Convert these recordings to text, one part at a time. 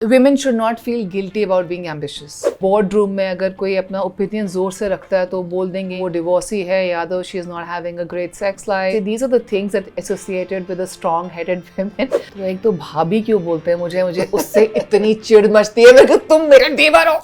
Women should not feel guilty about being ambitious. Board room में अगर कोई अपना ओपिनियन जोर से रखता है तो बोल देंगे वो डिवोर्सी है या तो she is not having a great sex life. These are the things that associated with the strong-headed women. तो एक तो भाभी क्यों बोलते हैं मुझे उससे इतनी चिढ़ मचती है कि तुम मेरे दीवार हो.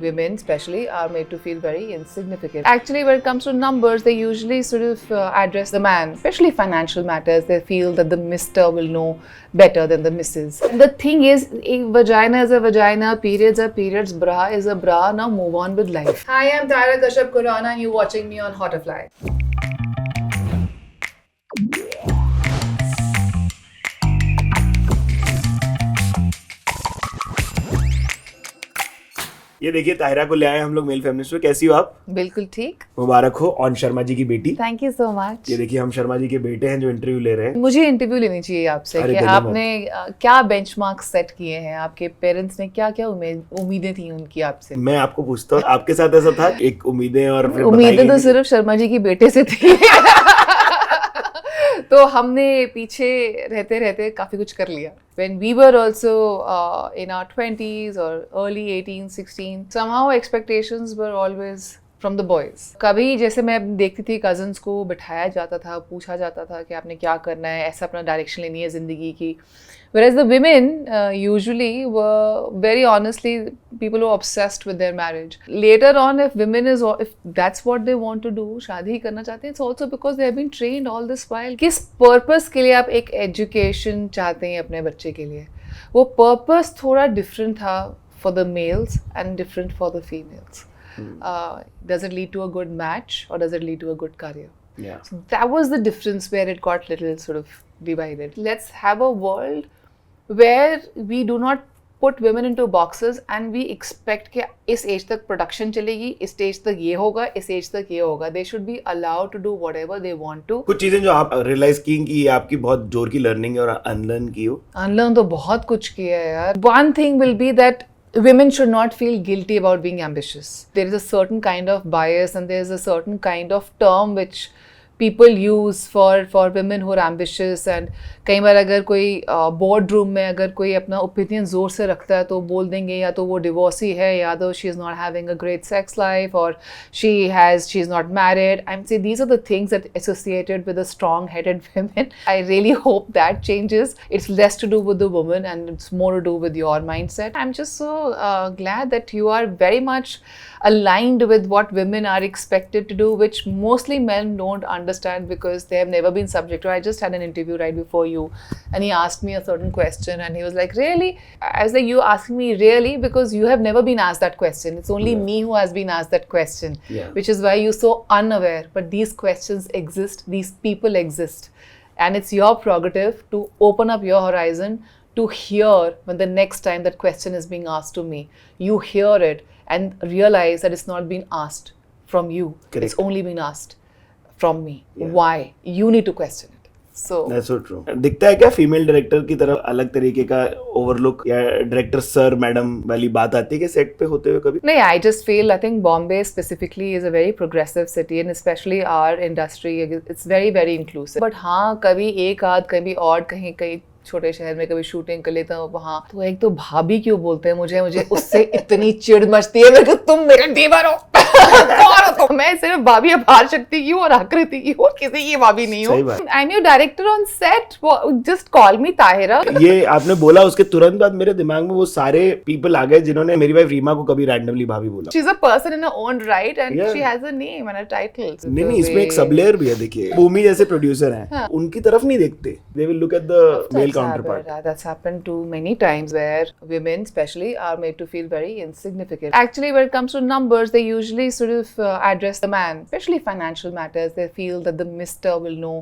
Women especially are made to feel very insignificant. Actually, when it comes to numbers, they usually sort of address the man, especially financial matters. They feel that the Mr. will know better than the Mrs. And the thing is, a vagina is a vagina, periods are periods, bra is a bra. Now move on with life. Hi, I'm Tyra Kashyap Khurana and you're watching me on Hotterfly. ये देखिए ताहिरा को ले आए हम लोग mail feminist में. कैसी हो आप? बिल्कुल ठीक. मुबारक हो ऑन शर्मा जी की बेटी. Thank you so much. ये देखिए हम शर्मा जी के बेटे हैं जो इंटरव्यू ले रहे हैं. मुझे इंटरव्यू लेनी चाहिए आपसे कि आपने क्या बेंचमार्क सेट किए हैं. आपके पेरेंट्स ने क्या क्या उम्मीदें थी उनकी आपसे. मैं आपको पूछता हूँ आपके साथ ऐसा था? एक उम्मीदें और फिर उम्मीदें तो सिर्फ शर्मा जी की बेटे से थी. तो हमने पीछे रहते रहते काफ़ी कुछ कर लिया. When we were also in our 20s or early 18, 16, somehow expectations were always from the boys. कभी जैसे मैं देखती थी cousins को बिठाया जाता था, पूछा जाता था कि आपने क्या करना है, ऐसा अपना डायरेक्शन लेनी है ज़िंदगी की. Whereas the women usually were very honestly people who are obsessed with their marriage. Later on, if that's what they want to do, शादी करना चाहते हैं, it's also because they have been trained all this while. किस purpose के लिए आप एक education चाहते हैं अपने बच्चे के लिए? वो purpose थोड़ा different था for the males and different for the females. Does it lead to a good match or does it lead to a good career? Yeah. So that was the difference where it got little sort of divided. Let's have a world where we do not put women into boxes and we expect कि इस as तक production चलेगी, इस stage तक ये होगा, इस as तक ये होगा. They should be allowed to do whatever they want to. कुछ चीजें जो आप रियलाइज की कि ये आपकी बहुत जोर की लर्निंग है और अनलर्न की हो. अनलर्न तो बहुत कुछ किया है यार. One thing will be that women should not feel guilty about being ambitious. There is a certain kind of bias and there is a certain kind of term which people use for women who are ambitious. And कई बार अगर कोई board room में अगर कोई अपना opinion जोर से रखता है तो बोल देंगे या तो वो डिवोर्सी है या तो she is not having a great sex life or she is not married. I'm saying these are the things that associated with the strong-headed women. I really hope that changes. It's less to do with the woman and it's more to do with your mindset. I'm just so glad that you are very much aligned with what women are expected to do, which mostly men don't understand because they have never been subject to. I just had an interview right before you and he asked me a certain question and he was like, really? I was like, you asking me really? Because you have never been asked that question. It's only me who has been asked that question, which is why you're so unaware. But these questions exist, these people exist. And it's your prerogative to open up your horizon to hear when the next time that question is being asked to me. You hear it and realize that it's not been asked from you. Correct. It's only been asked from me. Why? You need to question it. So that's so true. दिखता है क्या female director की तरफ अलग तरीके का overlook या director sir madam वाली बात आती है कि सेट पे होते हुए कभी? नहीं, I just feel I think Bombay specifically is a very progressive city and especially our industry, it's very very inclusive. But हाँ, कभी एक आध कभी और कहीं छोटे शहर में कभी शूटिंग कर लेता हूँ वहाँ तो एक तो भाभी क्यों बोलते हैं मुझे उससे इतनी चिढ़ मचती है कि तुम मेरे दीवार हो. मैं सिर्फ भाभी अपार शक्ति की और आकृति की और किसी की भाभी नहीं हूँ. I am your director on set, just call मी ताहिरा. ये आपने बोला उसके तुरंत बाद मेरे दिमाग में वो सारे पीपल आ गए जिन्होंने मेरी वाइफ रीमा को कभी रैंडमली भाभी बोला. She is a person in her own right and she has a name and a title. नहीं, इसमें एक सब लेयर भी है. देखिए भूमि जैसे प्रोड्यूसर हैं, उनकी तरफ नहीं देखते. They will look at the male counterpart. That's happened to many times where women especially are made to feel very insignificant. Actually, when it comes to numbers, they usually sort of address the man, especially financial matters. They feel that the Mr. will know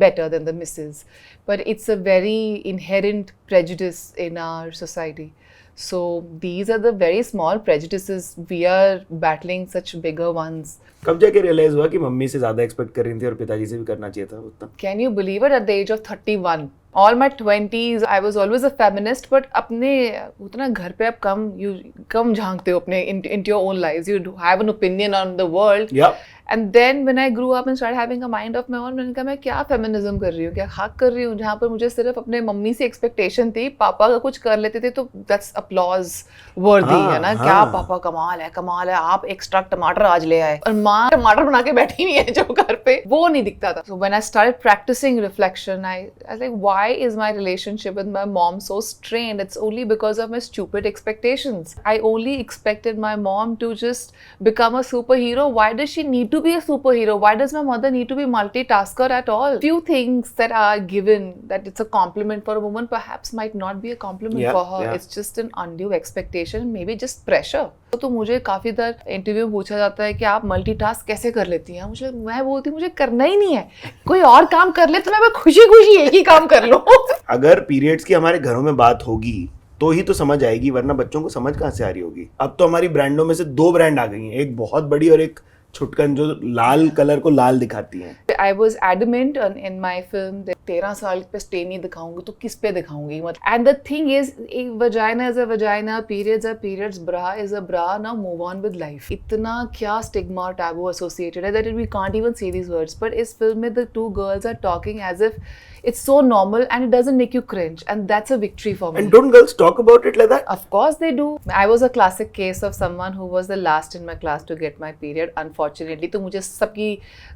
better than the Mrs. But it's a very inherent prejudice in our society. So these are the very small prejudices. We are battling such bigger ones. कब जाके realise हुआ कि mummy से ज्यादा expect कर रही थी और पिताजी से भी करना चाहिए था उतना? Can you believe it? At the age of 31, all my 20s, I was always a feminist, but अपने उतना घर पे आप कम झांकते हो अपने into your own lives. You have an opinion on the world. Yeah. And then when I grew up and started having a mind of my own, मैंने कहा मैं क्या फेमिनिज्म कर रही हूँ, क्या हक कर रही हूँ, जहाँ पर मुझे सिर्फ अपने मम्मी से एक्सपेक्टेशन थी, पापा का कुछ कर लेते थे तो दैट्स अपलॉज वर्दी है ना, क्या पापा कमाल है, आप एक्स्ट्रा टमाटर आज ले आए, और माँ टमाटर बना के बैठी नहीं है जो घर पे, वो नहीं दिखता था. So when I started practicing reflection, I was like, why is my relationship with my mom so strained? It's only because of my stupid expectations. I only expected my mom to just become a superhero. Why does she need to be a superhero? Why does my mother need to be multitasker at all? Few things that are given that it's a compliment for a woman perhaps might not be a compliment for her. It's just an undue expectation, maybe just pressure. तो मुझे काफी बार interview में पूछा जाता है कि आप multitask कैसे कर लेती हैं, मैं बोलती हूँ मुझे करना ही नहीं है, कोई और काम कर ले तो मैं खुशी खुशी एक ही काम कर लूँ. अगर पीरियड्स की हमारे घरों में बात होगी तो ही तो समझ आएगी, वरना बच्चों को समझ कहाँ से आ रही होगी. अब तो हमारी ब्रांडों में से 2 ब्रांड आ गई हैं, एक बहुत बड़ी और एक छुटकन जो लाल कलर को लाल दिखाती हैं. I was adamant in my film that 13 साल पे स्टे नहीं दिखाऊंगी तो किस पे दिखाऊंगी, मतलब. And the thing is, vagina is a vagina, periods are periods, bra is a bra. Now move on with life. इतना क्या stigma taboo associated है that we can't even say these words. But इस film में the 2 girls are talking as if it's so normal and it doesn't make you cringe, and that's a victory for me. And don't girls talk about it like that? Of course they do. I was a classic case of someone who was the last in my class to get my period, unfortunately. तो मुझे सबकी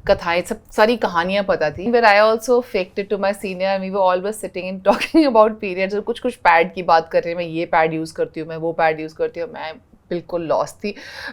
कथाएं, सब सारी कहानियां पता थी. But I also faked it to my senior and we were always sitting and talking about periods. और कुछ पैड की बात कर रहे हैं, मैं ये पैड यूज़ करती हूँ, मैं वो पैड यूज़ करती हूँ. मैं बिल्कुल लॉस्ट थी.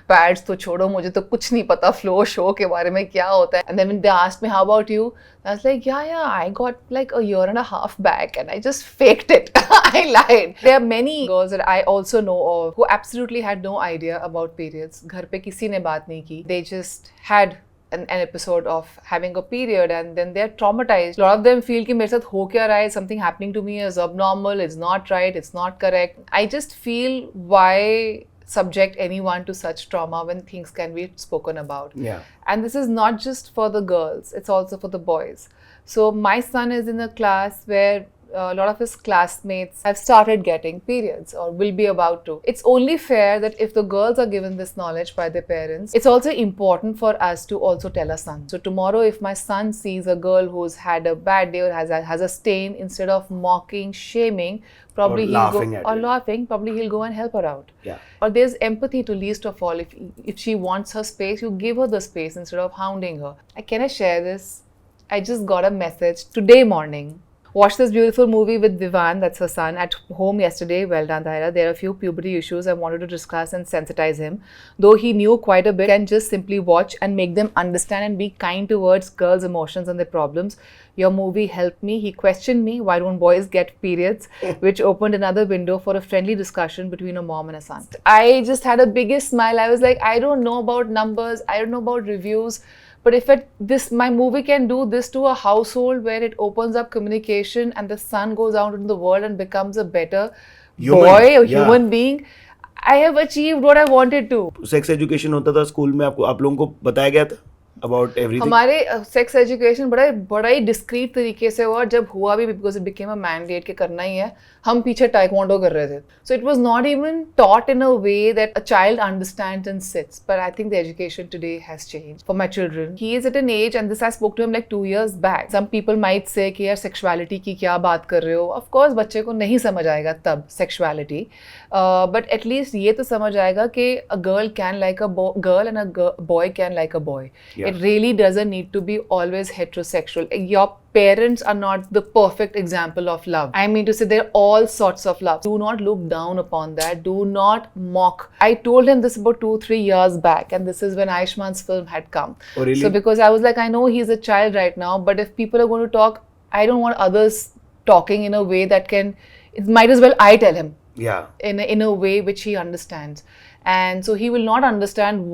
पैड्स तो छोड़ो, मुझे तो कुछ नहीं पता फ्लो शो के बारे में क्या होता है. And then they asked me how about you, I was like, yeah, I got like a year and a half back and I just faked it. I lied. There are many girls that I also know of who absolutely had no idea about periods. घर पे किसी ने बात नहीं की. They just had an episode of having a period and then they're traumatized. A lot of them feel कि मेरे साथ हो क्या रहा है, something happening to me is abnormal, it's not right, it's not correct. I just feel why subject anyone to such trauma when things can be spoken about. Yeah. And this is not just for the girls, it's also for the boys. So my son is in a class where a lot of his classmates have started getting periods or will be about to. It's only fair that if the girls are given this knowledge by their parents, it's also important for us to also tell our son. So tomorrow if my son sees a girl who's had a bad day or has a stain, instead of mocking, shaming, probably probably he'll go and help her out. Yeah. Or there's empathy to least of all. If she wants her space, you give her the space instead of hounding her. Can I share this? I just got a message today morning. Watched this beautiful movie with Vivan, that's her son, at home yesterday. Well done, Thaira. There are a few puberty issues I wanted to discuss and sensitize him. Though he knew quite a bit, can just simply watch and make them understand and be kind towards girls' emotions and their problems. Your movie helped me. He questioned me, why don't boys get periods? Which opened another window for a friendly discussion between a mom and a son. I just had a biggest smile. I was like, I don't know about numbers, I don't know about reviews. But if my movie can do this to a household where it opens up communication and the son goes out into the world and becomes a better human being, I have achieved what I wanted to. Sex education होता था school में, आपको आप लोगों को बताया गया था about everything? हमारे सेक्स एजुकेशन बड़ा ही डिस्क्रीट तरीके से हुआ. जब हुआ भी because it became a mandate के करना ही है, हम पीछे टाइक्वांडो कर रहे थे. So it was not even taught in a way that a child understands and sits. But I think the education today has changed for my children. He is at an age and this I spoke to him like 2 years back. Some people might say कि यार sexuality की क्या बात कर रहे हो. Of course बच्चे को नहीं समझ आएगा तब सेक्सुअलिटी, बट एटलीस्ट ये तो समझ आएगा कि a girl can like a girl and a boy can like a boy. It really doesn't need to be always heterosexual. Your parents are not the perfect example of love. I mean to say there are all sorts of love. Do not look down upon that. Do not mock. I told him this about 2-3 years back, and this is when Ayushman's film had come. Oh, really? So because I was like, I know he's a child right now, but if people are going to talk, I don't want others talking in a way that it might as well I tell him. Yeah. In a way which he understands. And so he will not understand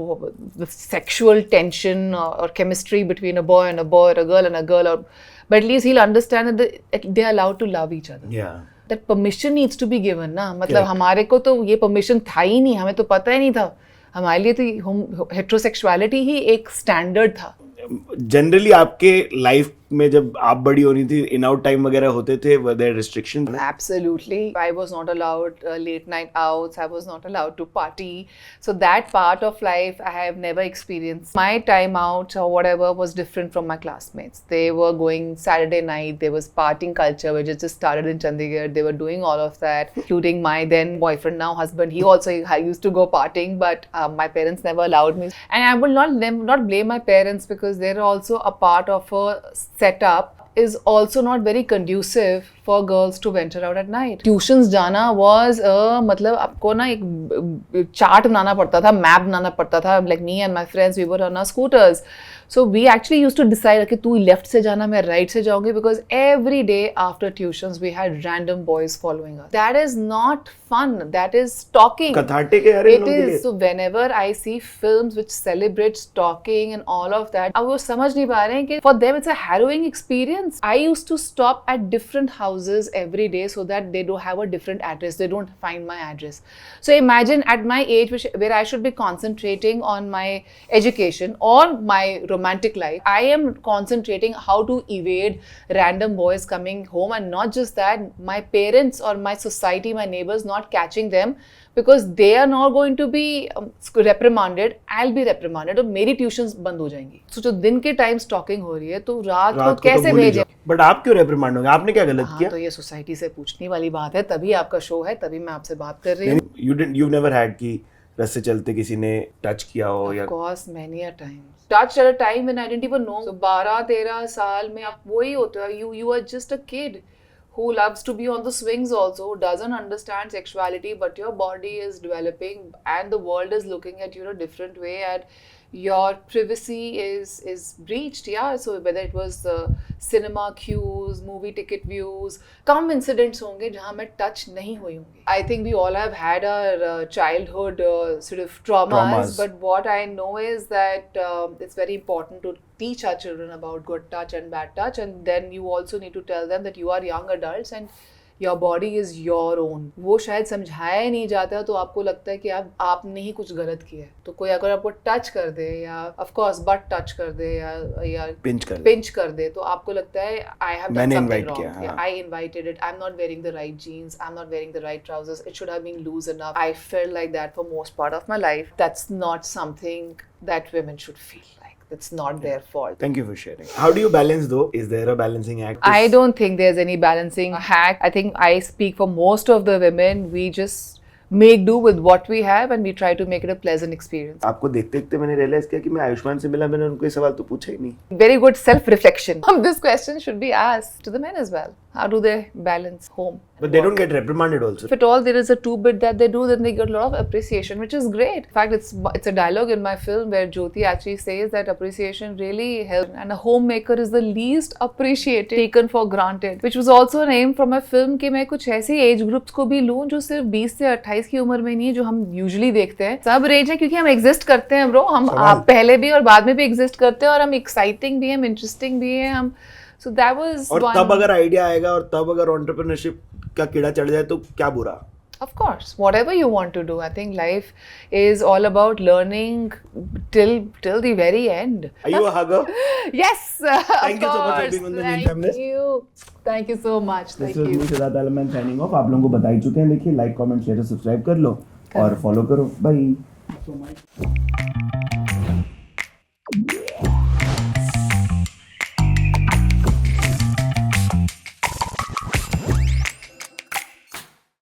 the sexual tension or chemistry between a boy and a boy, or a girl and a girl, but at least he'll understand that they are allowed to love each other. Yeah. That permission needs to be given ना. मतलब हमारे को तो ये permission था ही नहीं, हमें तो पता ही नहीं था. हमारे लिए तो हेट्रोसेक्सुअलिटी ही एक स्टैंडर्ड था. जनरली आपके लाइफ में जब आप बड़ी होनी थी, इन आउट टाइम वगैरह होते थे, were there restriction? Absolutely. I was not allowed late night outs. I was not allowed to party. So that part of life I have never experienced. My time out or whatever was different from my classmates. They were going Saturday night. There was partying culture which just started in Chandigarh. They were doing all of that, including my then boyfriend, now husband. He also used to go partying, but my parents never allowed me. And I will not blame my parents because they're also a part of a setup is also not very conducive for girls to venture out at night. Tuitions जाना was मतलब आपको ना एक chart बनाना पड़ता था, map बनाना पड़ता था. Like me and my friends, we were on our scooters. So we actually used to decide कि तू लेफ्ट से जाना, मैं राइट से जाऊंगी, because every day after tuitions we had random boys following us. That is not fun. That is stalking. Cathartic है यार इन It लोगों के लिए. is. So whenever I see films which celebrate stalking and all of that, अब वो समझ नहीं पा रहे हैं कि for them it's a harrowing experience. I used to stop at different houses every day so that they don't have a different address. They don't find my address. So imagine at my age, where I should be concentrating on my education or my romantic life, I am concentrating how to evade random boys coming home, and not just that, my parents or my society, my neighbors not catching them, because they are not going to be reprimanded. I'll be reprimanded और मेरी tuitions बंद हो जाएंगी. So जो दिन के time stocking हो रही है तो रात को कैसे भेजें? बट आप क्यों रेप्रिमांड होंगे? आपने क्या गलत हाँ, किया? तो ये सोसाइटी से पूछने वाली बात है, तभी आपका शो है, तभी मैं आपसे बात कर रही हूँ. यू नेवर हैड कि रस्ते चलते किसी ने टच किया हो या? Of course, many a times. Touched at a time when I didn't even know. So 12-13 साल में आप वही होते हो. You are just a kid who loves to be on the swings also, who doesn't understand sexuality, but your body is developing and the world is looking at you in a different way, and your privacy is breached. Yeah, so whether it was cinema queues, movie ticket views, come incidents होंगे जहाँ मैं touch नहीं हुई होंगी. I think we all have had our childhood sort of traumas, but what I know is that it's very important to teach our children about good touch and bad touch, and then you also need to tell them that you are young adults and your body is your own. वो शायद समझाया ही नहीं जाता, तो आपको लगता है कि आपने ही कुछ गलत किया है. तो कोई अगर आपको टच कर दे या ऑफ कोर्स बट टच कर दे या पिंच कर दे, तो आपको लगता है I have done something wrong. I invited it. I'm not wearing the right jeans. I'm not wearing the right trousers. It should have been loose enough. I felt like that for most part of my life. That's not something that women should feel like. It's not their fault. Thank you for sharing. How do you balance though? Is there a balancing act? I don't think there's any balancing hack. I think I speak for most of the women. We just make do with what we have and we try to make it a pleasant experience. आपको देखते देखते मैंने realise किया कि मैं आयुष्मान से मिला, मैंने उनको ये सवाल तो पूछा ही नहीं. Very good self-reflection. This question should be asked to the men as well. How do they balance home? But they don't get reprimanded also. If at all there is a two-bit that they do, then they get a lot of appreciation, which is great. In fact, it's a dialogue in my film where Jyoti actually says that appreciation really helps, and a homemaker is the least appreciated, taken for granted, which was also an aim from my film कि मैं कुछ ऐसे age groups को भी लूँ जो सिर्फ 20 से 28 की उम्र में नहीं है, जो हम यूजुअली देखते हैं. सब रेंज है क्योंकि हम एग्जिस्ट करते हैं ब्रो. हम पहले भी और बाद में भी एग्जिस्ट करते हैं, और हम एक्साइटिंग भी हैं, हम इंटरेस्टिंग भी हैं, हम. So that was और तब अगर आइडिया आएगा और तब अगर एंटरप्रेन्योरशिप का कीड़ा चढ़ जाए तो क्या बुरा? Of course, whatever you want to do. I think life is all about learning till the very end. Are you a hugger? Yes, Thank you so much for being on the Mean Feminist. Thank you so much. Thank you. This was me, Siddharth Alaman, signing off. आप लोगों को बता ही चुके हैं. देखिए, like, comment, share, subscribe कर लो और follow करो. बाय.